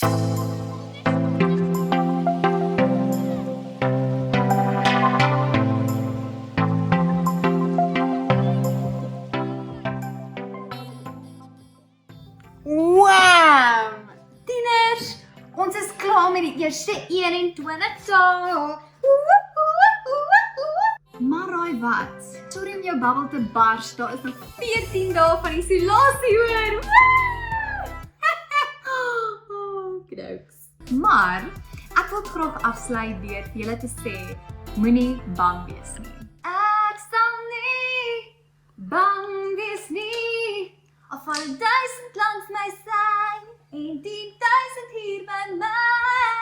Wow! Tieners, ons is klaar met die eerste 21 dae. Maar raai wat? Sorry om jou babbel te bars, daar is nog 14 dae van isolasie hoor. Knouks. Maar ek wil graag afsluit deur vir julle te sê, moenie bang wees nie. Ek sal nie bang wees nie. Al val 1000 langs my sy en 10,000 hier by my.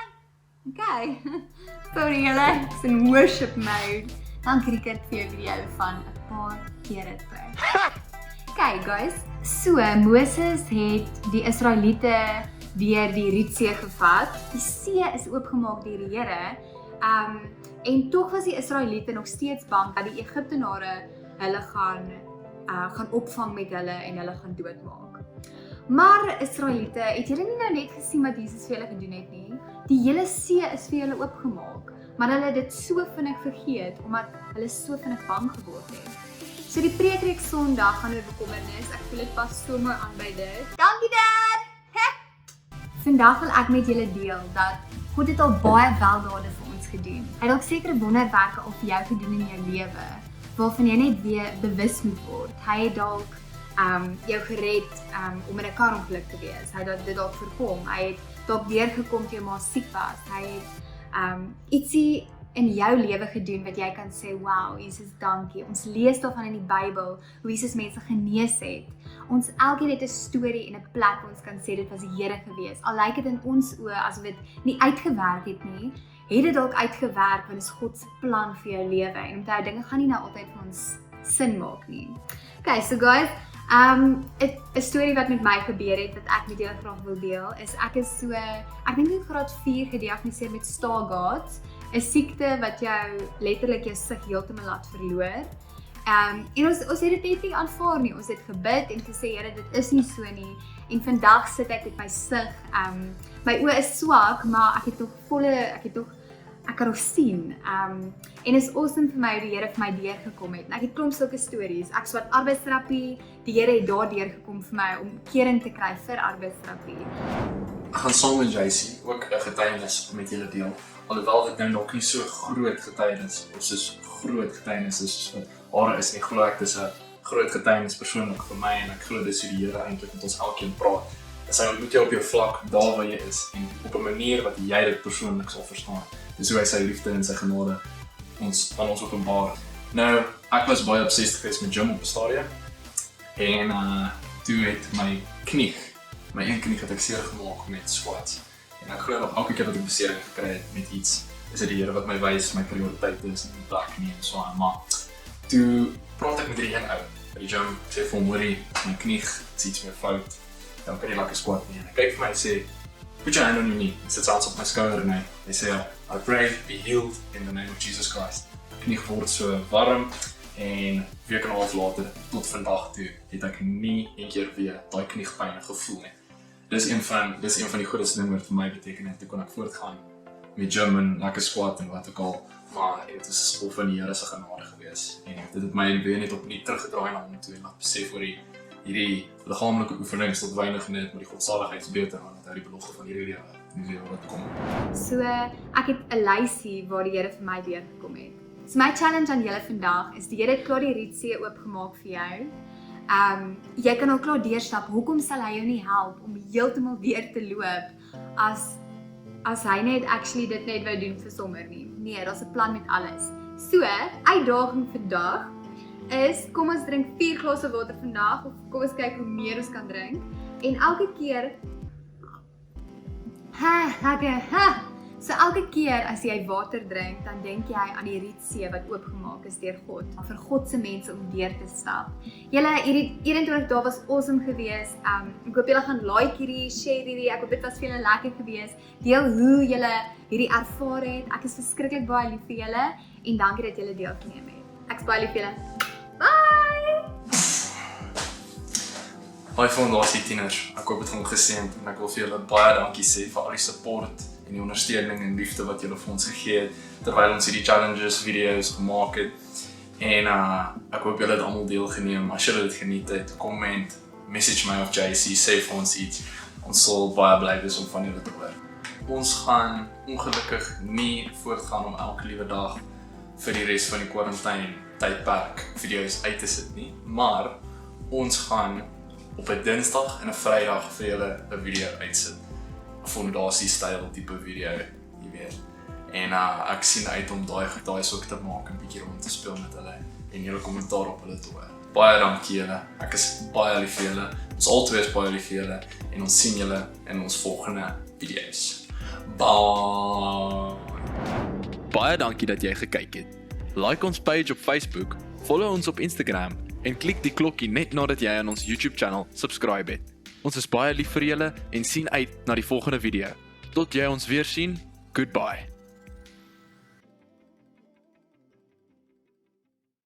Okay, sorry julle, ek's in worship mode. Dan kriek ek vir jou video van 'n paar kere terug. Okay guys, so Moses het die Israeliete deur die Rietsee gevat. Die see is oopgemaak deur die Here. En tog was die Israeliete nog steeds bang dat die Egiptenare hulle gaan opvang met hulle en hulle gaan doodmaak. Maar Israeliete, het julle nie nou net gesien wat Jesus vir hulle gedoen het nie? Die hele see is vir hulle oopgemaak, maar hulle het dit so vinnig vergeet omdat hulle so vinnig bang geword het. So die preekreeks Sondag gaan oor bekommernis. Ek voel dit pas so mooi aan by dit. Dankie Dad. Vandag wil ek met julle deel dat God het al baie weldade vir ons gedoen. Hy het ook sekere wonderwerke al vir jou gedoen in jou lewe, waarvan jy net weer bewus moet word. Hy het dalk jou gered om in 'n karongeluk te wees. Hy het dit dalk voorkom. Hy het dalk deurgekom toe jy maar siek was. Hy het ietsie in jou lewe gedoen wat jy kan sê, wow, Jesus, dankie. Ons lees daarvan in die Bybel hoe Jesus mense genees het. Ons elkeen het 'n storie en 'n plek waar ons kan sê dit was die Here gewees. Al lyk dit in ons oë asof dit nie uitgewerk het nie, het dit dalk uitgewerk want dit is God se plan vir jou lewe. En onthou, dinge gaan nie nou altyd vir ons sin maak nie. Okay, so guys, 'n storie wat met my gebeur het wat ek met julle graag wil deel is ek dink in graad 4 gediagnoseer met Stargardt, 'n siekte wat jou letterlik jou sig heeltemal laat verloor. En ons het dit net nie aanvaar nie. Ons het gebid en gesê, Here, dit is nie so nie. En vandag sit ek met my sig. My oë is swak, maar ek kan nog sien. En is awesome vir my hoe die Here vir my deurgekom het. En ek het klomp sulke stories. Ek swat arbeidsterapie, die Here het daar deurgekom vir my om kering te kry vir arbeidsterapie. Ek gaan saam met JC ook 'n getuienis met julle deel. Alhoewel dit nou nog nie so groot getuienis of soos groot getuienis is soos wat haar is nie, glo ek dis 'n groot getuienis persoonlik vir my en ek glo dis hoe die Here eintlik met ons elkeen praat. Hy ontmoet jou op jou vlak daar waar jy is en op 'n manier wat jy dit persoonlik sal verstaan. Dis hoe hy sy liefde en sy genade aan ons openbaar. Nou, ek was baie obsessed geweest met gym op 'n stadium en toe het my een knie het ek seer gemaak met squats. En ek glo nog elke keer dat ek besering gekry het met iets, is dit die Here wat my wys my prioriteit is in die plek nie en so aan. Maar toe praat ek met die een ou by die gym, ek sê vir hom, hoorie, my knie is iets meer fout, dan kan jy lekker squat nie. En hy kyk vir my en sê, put your hand on your knee. Hy sit selfs op my skouder en hy sê, I pray, be healed in the name of Jesus Christ. My knie word so warm en week en 'n half later tot vandag toe het ek nie een keer weer daai kniepyn gevoel nie. Dis een van die grootste dinge wat vir my beteken het. Toe kon ek voortgaan met gym en lekker squat en wat ook al, maar dit is vol van die Here se genade gewees. En dit het my weer net opnuut teruggedraai na hom toe en laat besef oor hierdie liggaamlike oefenings tot weinig net, maar die godsaligheid is beter dan dat hy die belofte van hierdie lewe wat kom. So ek het 'n lysie waar die Here vir my deurgekom het. So my challenge aan julle vandag is die Here het klaar die Rietsee oopgemaak vir jou. Jy kan al klaar deurstap. Hoekom sal hy jou nie help om heeltemal weer te loop as hy net actually dit net wou doen vir sommer nie? Nee, daar's 'n plan met alles. So, uitdaging vandag is kom ons drink 4 glase water vandag of kom ons kyk hoe meer ons kan drink en elke keer So elke keer as jy water drink, dan dink jy aan die Rietsee wat oopgemaak is deur God, vir God se mense om deur te stap. Julle hierdie 21 dae was awesome geweest. Ek hoop julle gaan like hierdie, share hierdie. Ek hoop dit was vir julle lekker geweest. Deel hoe julle hierdie ervaar het. Ek is verskriklik baie lief vir julle en dankie dat julle deelgeneem het. Ek is baie lief vir julle. Bye. Hi fondasie tieners, ek hoop dit gaan geseënd en ek wil vir julle baie dankie sê vir al die support en die ondersteuning en liefde wat julle vir ons gegee het terwyl ons hierdie challenges video's gemaak het. En ek hoop julle het almal deelgeneem. As julle dit geniet het, comment, message my of JC, sê vir ons iets. Ons sal baie bly wees om van julle te hoor. Ons gaan ongelukkig nie voortgaan om elke liewe dag vir die res van die quarantine tydperk video's uit te sit nie, maar ons gaan op 'n Dinsdag en 'n Vrydag vir julle 'n video uitsit. 'n Fondasie-styl tipe video, jy weet. En ek sien uit om daai ook te maak en 'n bietjie rond te speel met hulle en julle kommentaar op hulle te hoor. Baie dankie julle. Ek is baie lief vir julle. Ons albei is baie lief vir julle en ons sien julle in ons volgende video's. Bye. Baie dankie dat jy gekyk het. Like ons page op Facebook, follow ons op Instagram en klik die klokkie net nadat jy aan ons YouTube channel subscribe het. Ons is baie lief vir julle en sien uit na die volgende video. Tot jy ons weer sien, goodbye.